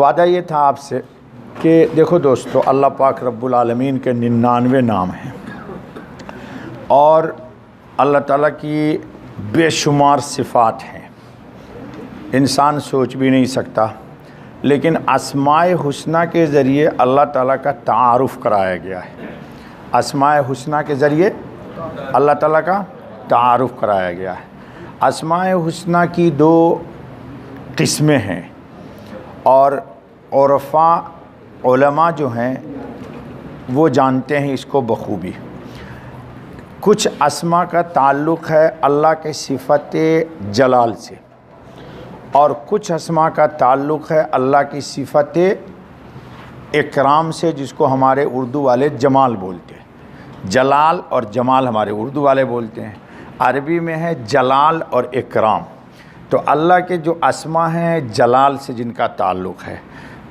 वादा ये था आपसे कि देखो दोस्तों, अल्लाह पाक रब्बुल आलमीन के 99 नाम हैं और अल्लाह ताला की बेशुमार सिफ़ात हैं, इंसान सोच भी नहीं सकता। लेकिन अस्माए हुस्ना के ज़रिए अल्लाह ताला का तारुफ़ कराया गया है। अस्माए हुस्ना के ज़रिए अल्लाह ताला का तारुफ़ कराया गया है। अस्माए हुस्ना की 2 किस्में हैं और उरफ़ा उलमा जो हैं वो जानते हैं इसको बखूबी। कुछ अस्मा का ताल्लुक़ है अल्लाह के सिफ़त जलाल से और कुछ अस्मा का ताल्लुक़ है अल्लाह की सिफ़त इकराम से, जिसको हमारे उर्दू वाले जमाल बोलते हैं। जलाल और जमाल हमारे उर्दू वाले बोलते हैं, अरबी में है जलाल और इकराम। तो अल्लाह के जो अस्मा हैं जलाल से जिनका ताल्लुक़ है,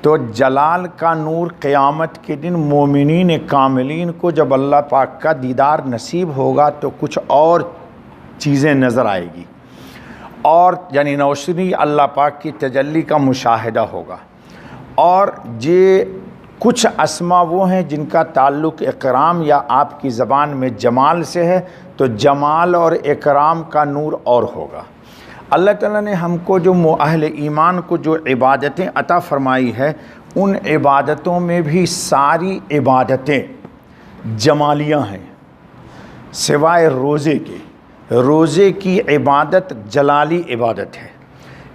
तो जलाल का नूर क़यामत के दिन मोमिनीन कामिलीन को जब अल्लाह पाक का दीदार नसीब होगा तो कुछ और चीज़ें नज़र आएगी और यानी नौशनी अल्लाह पाक की तजल्ली का मुशाहिदा होगा। और ये कुछ अस्मा वो हैं जिनका ताल्लुक़ इकराम या आपकी ज़बान में जमाल से है, तो जमाल और इकराम का नूर और होगा। अल्लाह ताला ने हमको जो अहले ईमान को जो इबादतें अता फ़रमाई है, उन इबादतों में भी सारी इबादतें जमालियाँ हैं सिवाय रोज़े के। रोज़े की इबादत जलाली इबादत है,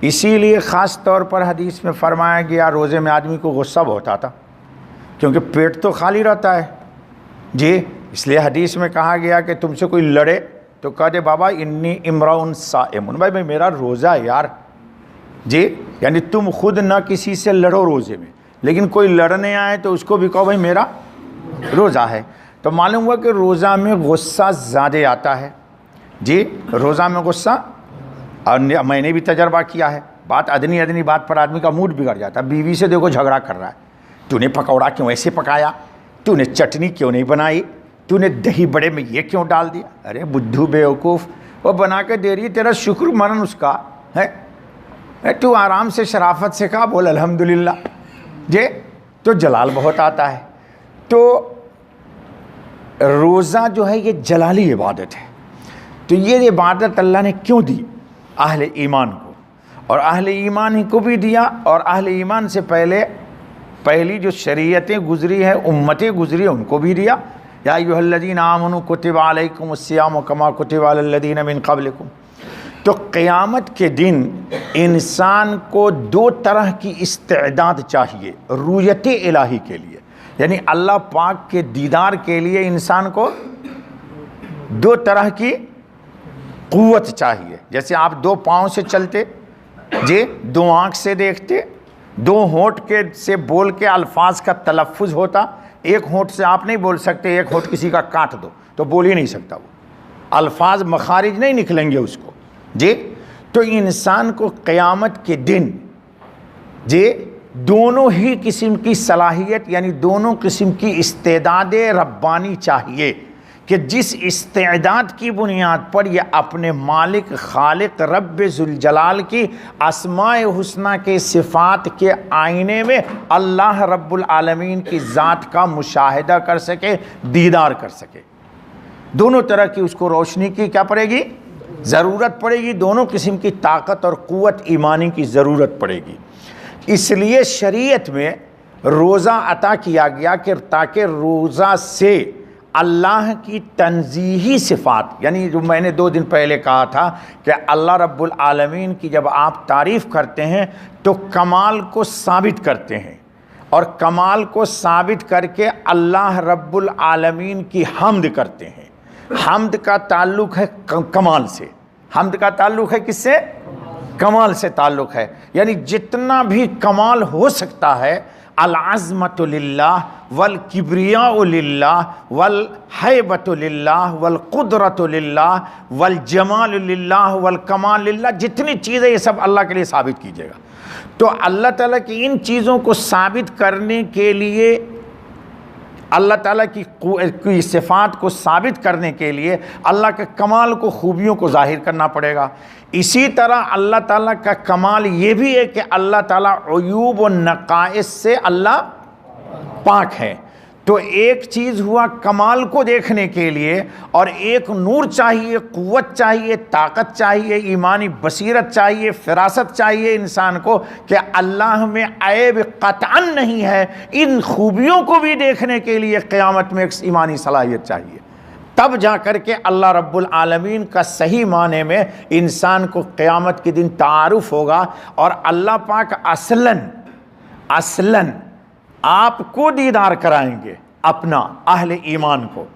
इसीलिए ख़ास तौर पर हदीस में फ़रमाया गया रोज़े में आदमी को गुस्सा बहुत आता, क्योंकि पेट तो खाली रहता है जी। इसलिए हदीस में कहा गया कि तुमसे कोई लड़े तो कह दे बाबा इन्नी इमराउन साइमुन, भाई मेरा रोज़ा है यार जी। यानी तुम खुद ना किसी से लड़ो रोज़े में, लेकिन कोई लड़ने आए तो उसको भी कहो भाई मेरा रोज़ा है। तो मालूम हुआ कि रोज़ा में गुस्सा ज़्यादा आता है जी, रोज़ा में गुस्सा। और मैंने भी तजर्बा किया है, बात अदनी बात पर आदमी का मूड बिगड़ जाता है। बीवी से देखो झगड़ा कर रहा है, तूने पकौड़ा क्यों ऐसे पकाया, तूने चटनी क्यों नहीं बनाई, तूने दही बड़े में ये क्यों डाल दिया। अरे बुद्धू बेवकूफ़, वो बना के दे रही, तेरा शुक्र मनन उसका है। तू आराम से शराफत से कहा बोल अल्हम्दुलिल्लाह जे। तो जलाल बहुत आता है। तो रोज़ा जो है ये जलाली इबादत है। तो ये इबादत अल्लाह ने क्यों दी अहले ईमान को, और अहले ईमान ही को भी दिया। और अहले ईमान से पहली जो शरीयतें गुज़री हैं, उम्मतें गुज़री हैं, उनको भी दिया। या अय्युहल्लज़ीना आमनू कुतिबा अलैकुमुस्सियामु कमा कुतिबा अलल्लज़ीना मिन क़ब्लिकुम। तो क़यामत के दिन इंसान को 2 तरह की इस्तेदाद चाहिए रुयत इलाही के लिए, यानी अल्लाह पाक के दीदार के लिए इंसान को 2 तरह की क़ुव्वत चाहिए। जैसे आप 2 पाँव से चलते जी, 2 आँख से देखते, 2 होंठ के से बोल के अल्फाज का तलफ़्फ़ुज़ होता। एक होंठ से आप नहीं बोल सकते, एक होंठ किसी का काट दो तो बोल ही नहीं सकता, वो अल्फाज मखारिज नहीं निकलेंगे उसको जी। तो इंसान को क़यामत के दिन जी दोनों ही किस्म की सलाहियत यानी दोनों किस्म की इस्तेदाद रब्बानी चाहिए कि जिस इस्तेदाद की बुनियाद पर यह अपने मालिक खालिक रब्बे ज़ुल जलाल की अस्माए हुस्ना के सिफ़ात के आईने में अल्लाह रब्बुल आलमीन की ज़ात का मुशाहिदा कर सके, दीदार कर सके। दोनों तरह की उसको रोशनी की क्या पड़ेगी, ज़रूरत पड़ेगी। दोनों किस्म की ताकत और क़ुव्वत ईमानी की ज़रूरत पड़ेगी। इसलिए शरीयत में रोज़ा अता किया गया कि ताकि रोज़ा से अल्लाह की तंज़ीही सिफ़ात, यानी जो मैंने 2 दिन पहले कहा था कि अल्लाह रब्बुल आलमीन की जब आप तारीफ़ करते हैं तो कमाल को साबित करते हैं, और कमाल को साबित करके अल्लाह रब्बुल आलमीन की हम्द करते हैं। हम्द का ताल्लुक़ है कमाल से, हम्द का ताल्लुक़ है किससे, कमाल से ताल्लुक़ है। यानी जितना भी कमाल हो सकता है, अल अज़मतु लिल्लाह वल किब्रियाउ लिल्लाह वल हैबतु लिल्लाह वल कुदरतु लिल्लाह वल जमालु लिल्लाह वल कमाल लिल्लाह, जितनी चीज़ें ये सब अल्लाह के लिए साबित कीजिएगा। तो अल्लाह ताला की इन चीज़ों को साबित करने के लिए अल्लाह ताला की सिफ़ात को साबित करने के लिए अल्लाह के कमाल को, खूबियों को ज़ाहिर करना पड़ेगा। इसी तरह अल्लाह ताला का कमाल ये भी है कि अल्लाह ताला अयूब व नक़ाइस से अल्लाह पाक है। तो एक चीज़ हुआ कमाल को देखने के लिए, और एक नूर चाहिए, क़ुव्वत चाहिए, ताकत चाहिए, ईमानी बसीरत चाहिए, फ़िरासत चाहिए इंसान को कि अल्लाह में ऐब क़तअन नहीं है। इन खूबियों को भी देखने के लिए क़यामत में एक ईमानी सलाहियत चाहिए, तब जा कर के अल्लाह रब्बुल आलमीन का सही माने में इंसान को क़यामत के दिन तारुफ़ होगा। और अल्लाह पाक असलन आपको दीदार कराएंगे, अपना अहले ईमान को।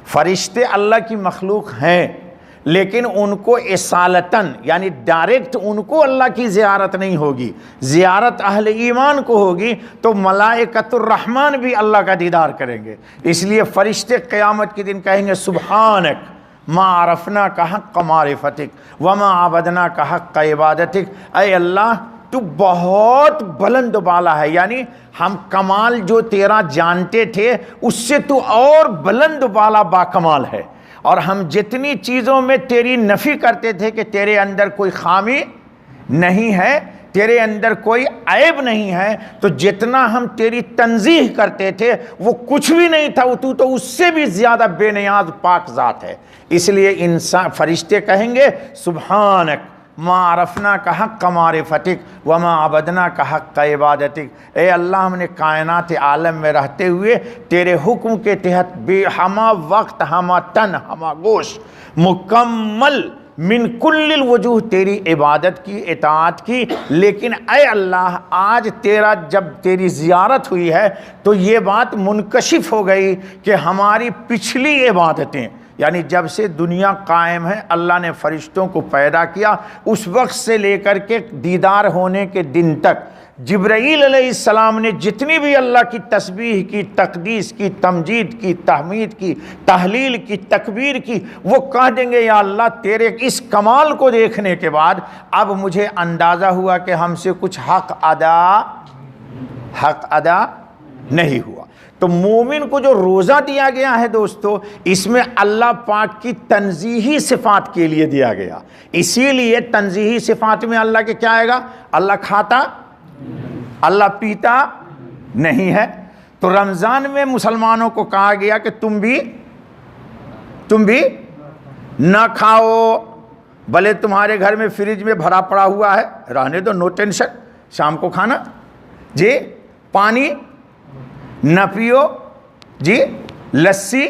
फरिश्ते अल्लाह की मखलूक हैं, लेकिन उनको इसालतन यानी डायरेक्ट उनको अल्लाह की ज़ियारत नहीं होगी, ज़ियारत अहले ईमान को होगी। तो मलाइकतुर रहमान भी अल्लाह का दीदार करेंगे। इसलिए फ़रिश्ते क़यामत के दिन कहेंगे सुब्हानक मा अरफना का हक़ मारिफतिक व मा आबदना का हक़ इबादतिक। ऐ अल्लाह, तू बहुत बुलंद बाला है, यानी हम कमाल जो तेरा जानते थे उससे तू और बुलंद बाला बाकमाल है। और हम जितनी चीज़ों में तेरी नफ़ी करते थे कि तेरे अंदर कोई खामी नहीं है, तेरे अंदर कोई ऐब नहीं है, तो जितना हम तेरी तंज़ीह करते थे वो कुछ भी नहीं था, तू तो उससे भी ज़्यादा बेनियाज पाक ज़ात है। इसलिए इंसान फरिश्ते कहेंगे सुब्हानक मा अरफना का हक़ मारिफतिक व मा अबदना का हक़ इबादतिक। ए अल्लाह, हमने कायनात आलम में रहते हुए तेरे हुक्म के तहत बेहमा वक्त, हमा तन, हमा गोश, मुकम्मल मिन कुल्लिल वजूह तेरी इबादत की, इताअत की। लेकिन ए अल्लाह, आज तेरा जब तेरी ज़ियारत हुई है तो ये बात मुनकशिफ हो गई कि हमारी पिछली इबादतें, यानी जब से दुनिया कायम है, अल्लाह ने फ़रिश्तों को पैदा किया, उस वक्त से लेकर के दीदार होने के दिन तक जिब्राईल अलैहिस्सलाम ने जितनी भी अल्लाह की तस्बीह की, तक़दीस की, तमजीद की, तहमीद की, तहलील की, तकबीर की, वो कह देंगे या अल्लाह, तेरे इस कमाल को देखने के बाद अब मुझे अंदाज़ा हुआ कि हमसे कुछ हक़ अदा नहीं हुआ। तो मोमिन को जो रोज़ा दिया गया है दोस्तों, इसमें अल्लाह पाक की तंज़ीही सिफ़ात के लिए दिया गया। इसीलिए तंज़ीही सिफ़ात में अल्लाह के क्या आएगा? अल्लाह खाता, अल्लाह पीता नहीं है। तो रमज़ान में मुसलमानों को कहा गया कि तुम भी ना खाओ, भले तुम्हारे घर में फ्रिज में भरा पड़ा हुआ है, रहने दो, नो टेंशन, शाम को खाना जी। पानी न पियो जी, लस्सी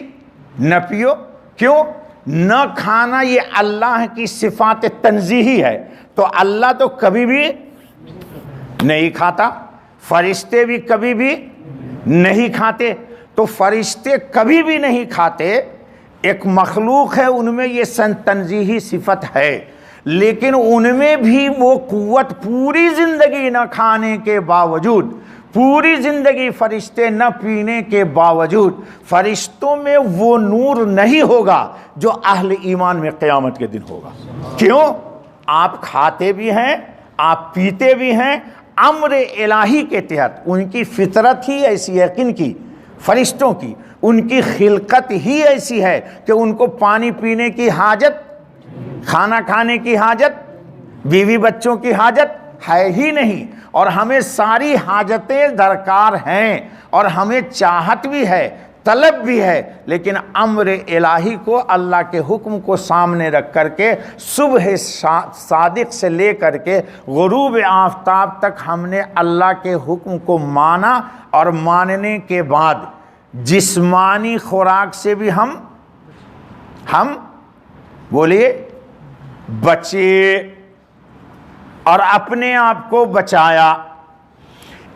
न पियो। क्यों न खाना? ये अल्लाह की सिफ़ात तंज़ीही है। तो अल्लाह तो कभी भी नहीं खाता, फरिश्ते भी कभी भी नहीं खाते। तो फरिश्ते कभी भी नहीं खाते, एक मखलूक है, उनमें ये तंज़ीही सिफ़त है, लेकिन उनमें भी वो क़ुव्वत, पूरी ज़िंदगी न खाने के बावजूद, पूरी ज़िंदगी फरिश्ते न पीने के बावजूद, फरिश्तों में वो नूर नहीं होगा जो अहले ईमान में क़यामत के दिन होगा। क्यों? आप खाते भी हैं, आप पीते भी हैं, अम्र इलाही के तहत। उनकी फितरत ही ऐसी है, किनकी? फरिश्तों की। उनकी खिलकत ही ऐसी है कि उनको पानी पीने की हाजत, खाना खाने की हाजत, बीवी बच्चों की हाजत है ही नहीं। और हमें सारी हाजतें दरकार हैं, और हमें चाहत भी है, तलब भी है, लेकिन अम्र इलाही को, अल्लाह के हुक्म को सामने रख करके सुबह सादिक से ले करके गुरूब आफ्ताब तक हमने अल्लाह के हुक्म को माना। और मानने के बाद जिस्मानी खुराक से भी हम बोलिए बचे और अपने आप को बचाया।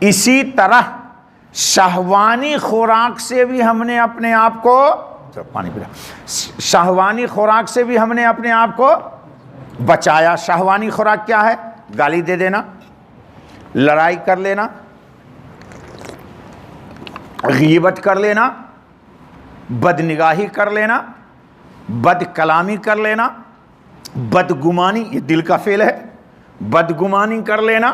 इसी तरह शहवानी खुराक से भी हमने अपने आप को, पानी पीना, शहवानी खुराक से भी हमने अपने आप को बचाया। शहवानी खुराक क्या है? गाली दे देना, लड़ाई कर लेना, गीबत कर लेना, बदनिगाही कर लेना, बदकलामी कर लेना, बदगुमानी, ये दिल का फेल है, बदगुमानी कर लेना।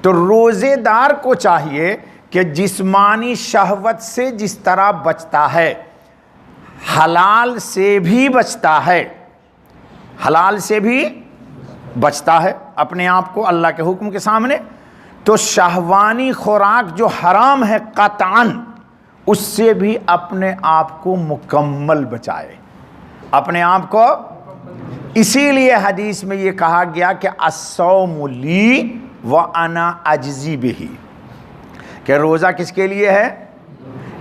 तो रोज़ेदार को चाहिए कि जिस्मानी शहवत से जिस तरह बचता है, हलाल से भी बचता है, हलाल से भी बचता है अपने आप को अल्लाह के हुक्म के सामने, तो शहवानी खुराक जो हराम है कतअन, उससे भी अपने आप को मुकम्मल बचाए, अपने आप को। इसीलिए हदीस में ये कहा गया कि अस्सौमु ली व अना अजज़ी बिही, कि रोज़ा किसके लिए है?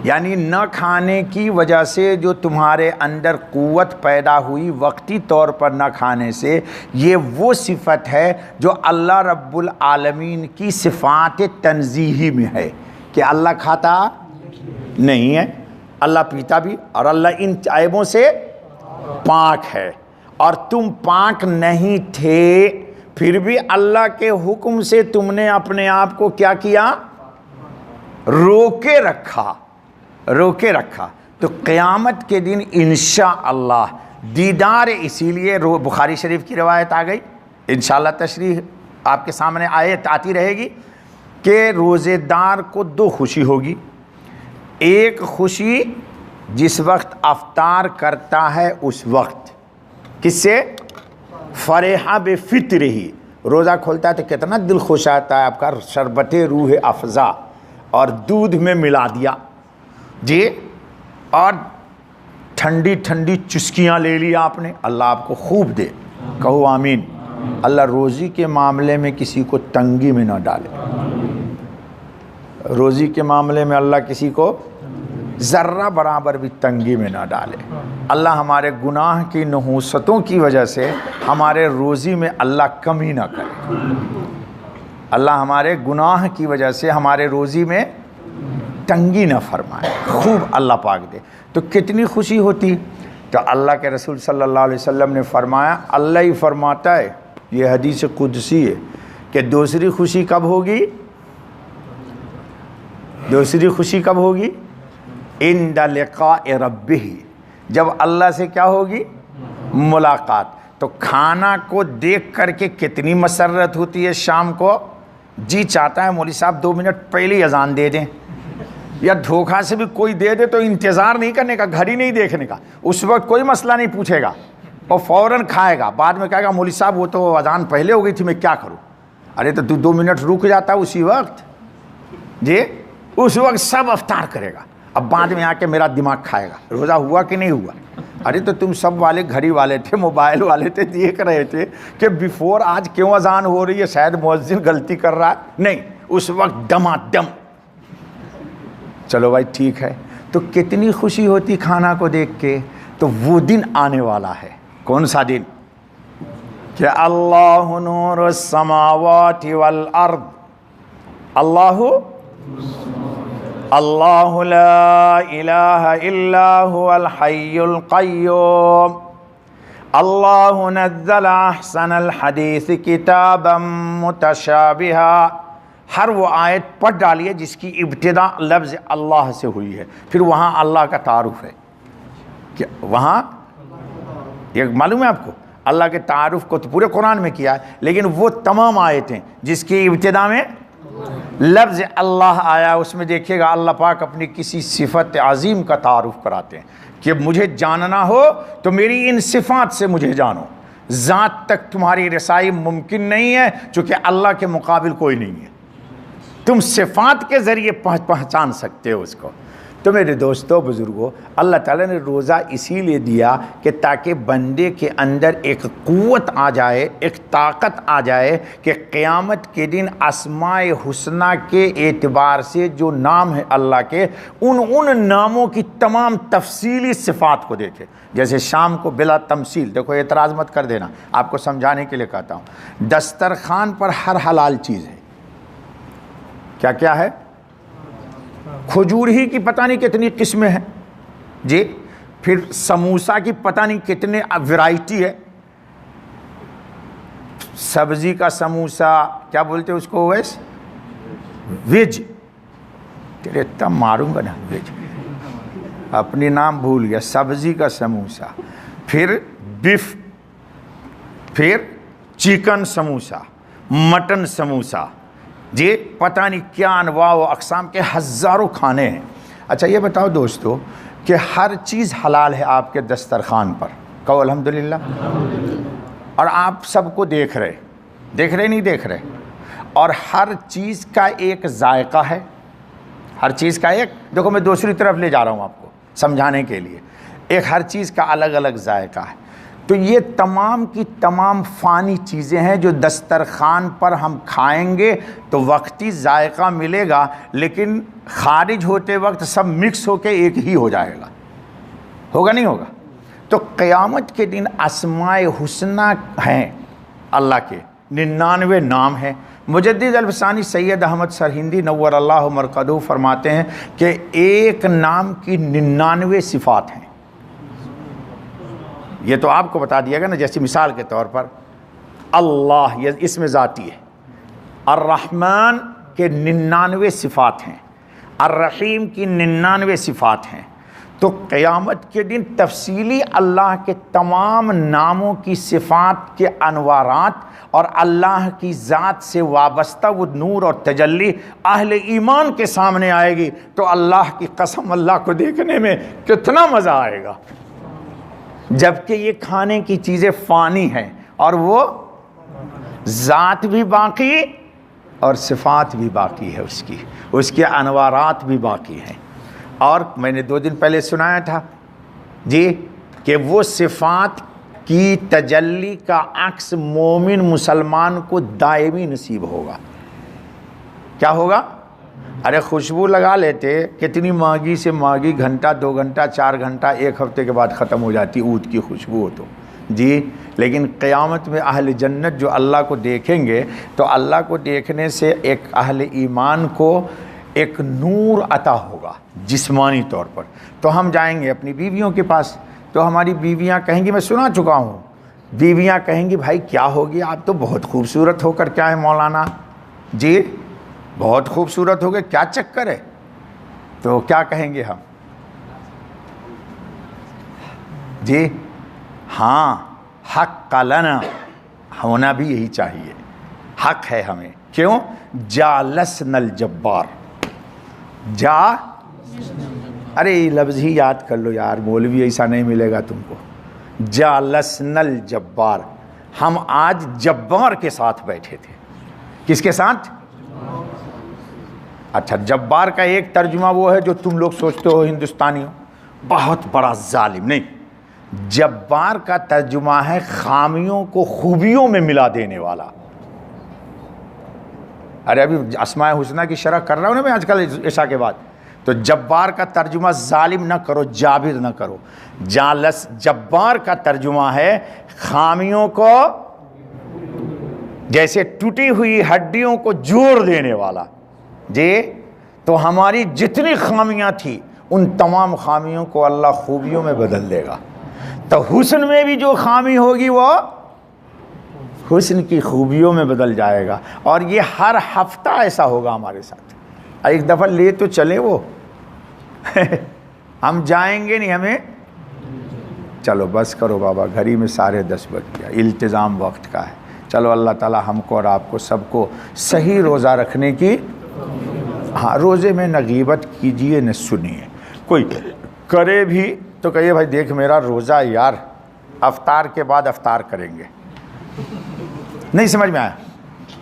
यानी न खाने की वजह से जो तुम्हारे अंदर कुव्वत पैदा हुई वक्ती तौर पर न खाने से, ये वो सिफत है जो अल्लाह रब्बुल आलमीन की सिफ़ात तंज़ीही में है कि अल्लाह खाता नहीं है, अल्लाह पीता भी, और अल्लाह इन ऐबों से पाक है। और तुम पाक नहीं थे, फिर भी अल्लाह के हुक्म से तुमने अपने आप को क्या किया? रोके रखा, रोके रखा। तो क़यामत के दिन इंशाअल्लाह दीदार, इसीलिए बुखारी शरीफ की रवायत आ गई, इंशाअल्लाह तशरीह आपके सामने आयत आती रहेगी कि रोज़ेदार को दो खुशी होगी। एक खुशी जिस वक्त अफ्तार करता है उस वक्त, किससे? फ़रेहा बेफ़ित्र ही, रोज़ा खोलता है तो कितना दिल खुश आता है आपका, शरबत रूह अफ़ज़ा और दूध में मिला दिया जी, और ठंडी ठंडी चुस्कियाँ ले लिया आपने, अल्लाह आपको खूब दे, कहो आमीन। अल्लाह रोज़ी के मामले में किसी को तंगी में ना डाले, रोज़ी के मामले में अल्लाह किसी को ज़र्रा बराबर भी तंगी में ना डाले। अल्लाह हमारे गुनाह की नहूसतों की वजह से हमारे रोज़ी में अल्लाह कमी ना करे, अल्लाह हमारे गुनाह की वजह से हमारे रोज़ी में तंगी ना फरमाए, खूब अल्लाह पाक दे। तो कितनी खुशी होती। तो अल्लाह के रसूल सल्लल्लाहु अलैहि वसल्लम ने फरमाया, अल्लाह ही फरमाता है, ये हदीस कुदसी है, कि दूसरी खुशी कब होगी? दूसरी खुशी कब होगी? इंदा लिक़ाए रब्बिही, जब अल्लाह से क्या होगी? मुलाकात। तो खाना को देख करके कितनी मसरत होती है शाम को, जी चाहता है मौलवी साहब 2 मिनट पहले ही अजान दे दें, या धोखा से भी कोई दे दे तो इंतज़ार नहीं करने का, घड़ी नहीं देखने का, उस वक्त कोई मसला नहीं पूछेगा और फ़ौरन खाएगा। बाद में कहेगा मौलवी साहब वो तो अजान पहले हो गई थी, मैं क्या करूं? अरे तो तू 2 मिनट रुक जाता उसी वक्त जी, उस वक्त सब अफ्तार करेगा, अब बाद में आके मेरा दिमाग खाएगा रोज़ा हुआ कि नहीं हुआ। अरे तो तुम सब वाले घड़ी वाले थे, मोबाइल वाले थे, देख रहे थे कि बिफोर आज क्यों अजान हो रही है, शायद मुअज्जिन गलती कर रहा है, नहीं, उस वक्त दमादम। चलो भाई ठीक है। तो कितनी खुशी होती खाना को देख के। तो वो दिन आने वाला है, कौन सा दिन? कि अल्लाहु नूरुस समावाति वल अर्द, अल्लाहु अल्लाहु ला इलाहा इल्ला हुवल हय्युल क़य्यूम, अल्लाहु नज़्ज़ल अहसनल हदीस किताबम मुतशाबिहा। हर वो आयत पढ़ डालिए जिसकी इब्तिदा लफ्ज़ अल्लाह से हुई है, फिर वहाँ अल्लाह का तारुफ है। क्या वहाँ ये मालूम है आपको? अल्लाह के तारुफ को तो पूरे कुरान में किया है, लेकिन वो तमाम आयतें जिसकी इब्तिदा में लफ्ज़ अल्लाह आया, उसमें देखिएगा अल्लाह पाक अपनी किसी सिफ़त अज़ीम का तारुफ कराते हैं कि मुझे जानना हो तो मेरी इन सिफ़ात से मुझे जानो। ज़ात तक तुम्हारी रसाई मुमकिन नहीं है, चूँकि अल्लाह के मुकाबिल कोई नहीं है, तुम सिफ़ात के ज़रिए पहचान सकते हो उसको। तो मेरे दोस्तों बुज़ुर्गों, अल्लाह ताला ने रोज़ा इसीलिए दिया कि ताकि बंदे के अंदर एक क़ुव्वत आ जाए, एक ताकत आ जाए कि क़यामत के दिन अस्माए हुस्ना के एतबार से जो नाम है अल्लाह के, उन नामों की तमाम तफसीली सिफ़ात को देखे। जैसे शाम को बिला तमसील, देखो एतराज़ मत कर देना, आपको समझाने के लिए कहता हूँ। दस्तरखान पर हर हलाल चीज़ है, क्या क्या है? खजूर ही की पता नहीं कितनी किस्में हैं जी, फिर समोसा की पता नहीं कितने वैरायटी है, सब्जी का समोसा क्या बोलते हैं उसको, वैस वेज, तेरे तब मारूंगा ना, वेज अपनी नाम भूल गया, सब्जी का समोसा, फिर बीफ, फिर चिकन समोसा, मटन समोसा, जी, पता नहीं क्या अनवा व अक़साम के हज़ारों खाने हैं। अच्छा ये बताओ दोस्तों कि हर चीज़ हलाल है आपके दस्तरखान पर, कहो अल्हम्दुलिल्लाह। और आप सबको देख रहे नहीं देख रहे, और हर चीज़ का एक जायका है, हर चीज़ का एक, देखो मैं दूसरी तरफ ले जा रहा हूँ आपको समझाने के लिए, एक हर चीज़ का अलग अलग जायका है। तो ये तमाम की तमाम फ़ानी चीज़ें हैं जो दस्तरखान पर हम खाएंगे तो वक्ती जायका मिलेगा, लेकिन खारिज होते वक्त सब मिक्स होके एक ही हो जाएगा, होगा नहीं होगा। तो क़यामत के दिन अस्माए हुस्ना हैं अल्लाह के, 99 नाम हैं। मुजद्दिद अल-फ़सानी सैयद अहमद सरहिंदी नव्वरल्लाहु मरक़दहू फरमाते हैं कि एक नाम की 99 सिफ़ात हैं। ये तो आपको बता दिया गया ना, जैसे मिसाल के तौर पर अल्लाह ये इसमें ज़ाती है, अर्रहमान के 99 सिफ़ात हैं, अर्रहीम की 99 सिफ़ात हैं। तो क़यामत के दिन तफसीली अल्लाह के तमाम नामों की सिफ़ात के अनवारात और अल्लाह की ज़ात से वाबस्ता वो नूर और तजल्ली अहले ईमान के सामने आएगी। तो अल्लाह की कसम, अल्लाह को देखने में कितना मज़ा आएगा, जबकि ये खाने की चीज़ें फ़ानी हैं और वो ज़ात भी बाकी और सिफ़ात भी बाकी है, उसके अनवारात भी बाकी हैं। और मैंने 2 दिन पहले सुनाया था जी कि वो सिफ़ात की तजल्ली का अक्स मोमिन मुसलमान को दायमी नसीब होगा। क्या होगा? अरे खुशबू लगा लेते, कितनी महंगी से महंगी, घंटा 2 घंटा 4 घंटा 1 हफ्ते के बाद ख़त्म हो जाती ऊद की खुशबू हो तो जी। लेकिन क़यामत में अहले जन्नत जो अल्लाह को देखेंगे तो अल्लाह को देखने से एक अहले ईमान को एक नूर अता होगा जिस्मानी तौर पर। तो हम जाएंगे अपनी बीवियों के पास, तो हमारी बीवियां कहेंगी, मैं सुना चुका हूँ, बीवियां कहेंगी भाई क्या होगी, आप तो बहुत खूबसूरत होकर क्या है मौलाना जी, बहुत खूबसूरत हो गए, क्या चक्कर है? तो क्या कहेंगे हम जी, हाँ हक का लना होना भी यही चाहिए, हक है हमें। क्यों? जालसनल जब्बार, जा, अरे लफ्ज़ ही याद कर लो यार, मौलवी ऐसा नहीं मिलेगा तुमको। जालसनल जब्बार, हम आज जब्बार के साथ बैठे थे। किसके साथ? अच्छा, जब्बार का एक तर्जुमा वो है जो तुम लोग सोचते हो हिंदुस्तानियों, बहुत बड़ा जालिम। नहीं, जब्बार का तर्जुमा है खामियों को खूबियों में मिला देने वाला। अरे अभी अस्माए हुस्ना की शरह कर रहा हूँ ना मैं आजकल ईशा के बाद, तो जब्बार का तर्जुमा जालिम ना करो, जाबिर ना करो। जालस जब्बार का तर्जुमा है खामियों को, जैसे टूटी हुई हड्डियों को जोड़ देने वाला जी। तो हमारी जितनी खामियां थी उन तमाम खामियों को अल्लाह खूबियों में बदल देगा। तो हुस्न में भी जो खामी होगी वो हुस्न की खूबियों में बदल जाएगा। और ये हर हफ्ता ऐसा होगा हमारे साथ। एक दफ़ा ले तो चले वो हम जाएंगे नहीं, हमें चलो बस करो बाबा, घड़ी में 10:30 बज गया, इल्तिज़ाम वक्त का है। चलो अल्लाह ताला हमको और आपको सबको सही रोज़ा रखने की, हाँ रोज़े में न गीबत कीजिए न सुनिए। कोई करे भी तो कहिए भाई देख मेरा रोज़ा यार, अफ्तार के बाद अफ्तार करेंगे। नहीं समझ में आया?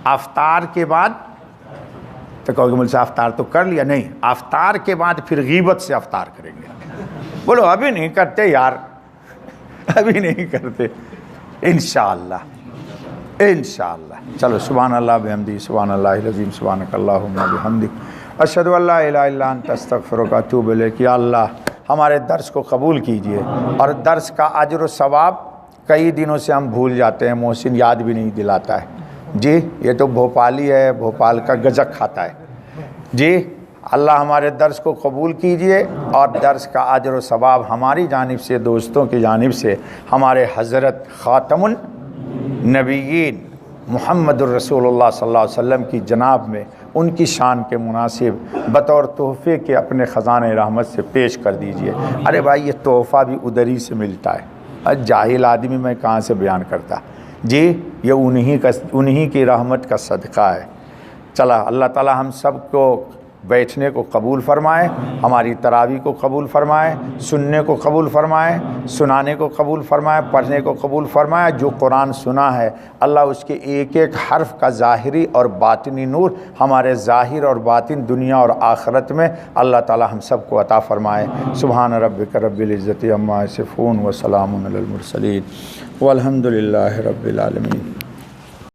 अफ्तार के बाद तो कहोगे मुझसे अफ्तार तो कर लिया, नहीं, अफ्तार के बाद फिर गीबत से अफ्तार करेंगे। बोलो अभी नहीं करते यार, अभी नहीं करते, इंशाअल्लाह इंशाअल्लाह। चलो सुभान अल्लाह बिहम्दी, सुभान अल्लाहिल अज़ीम, सुभानकल्लाहुम्मा बिहम्दिक, अशहदु अल्ला इलाहा इल्ला अंता अस्तगफिरुका व अतूबु इलैक। या अल्लाह हमारे दर्स को कबूल कीजिए, और दर्स का अजर व सवाब कई दिनों से हम भूल जाते हैं, मोहसिन याद भी नहीं दिलाता है जी। ये तो भोपाली है, भोपाल का गजक खाता है जी। अल्लाह हमारे दर्स को कबूल कीजिए, और दर्स का अजर व सवाब हमारी जानिब से, दोस्तों की जानिब से, हमारे हज़रत ख़ातमुन नबीयीन मुहम्मदुर रसूलुल्लाह सल्लल्लाहु अलैहि वसल्लम की जनाब में उनकी शान के मुनासिब बतौर तोहफ़े के अपने ख़ज़ाने रहमत से पेश कर दीजिए। अरे भाई ये तोहफ़ा भी उधर ही से मिलता है, जाहिल आदमी मैं कहाँ से बयान करता जी। ये उन्हीं की रहमत का सदका है। चला अल्लाह ताला हम सब को बैठने को कबूल फरमाए, हमारी तरावी को कबूल फरमाए, सुनने को कबूल फरमाए, सुनाने को कबूल फरमाए, पढ़ने को कबूल फरमाए। जो कुरान सुना है अल्लाह उसके एक एक हर्फ का ज़ाहिरी और बातिनी नूर हमारे ज़ाहिर और बातिन दुनिया और आखिरत में अल्लाह ताला हम सब को अता फरमाए। सुभान रब्बिक रब्बिल इज़्ज़ति अम्मा यसिफून व सलामुन अलल मुरसलीन वल्हम्दुलिल्लाहि रब्बिल आलमीन।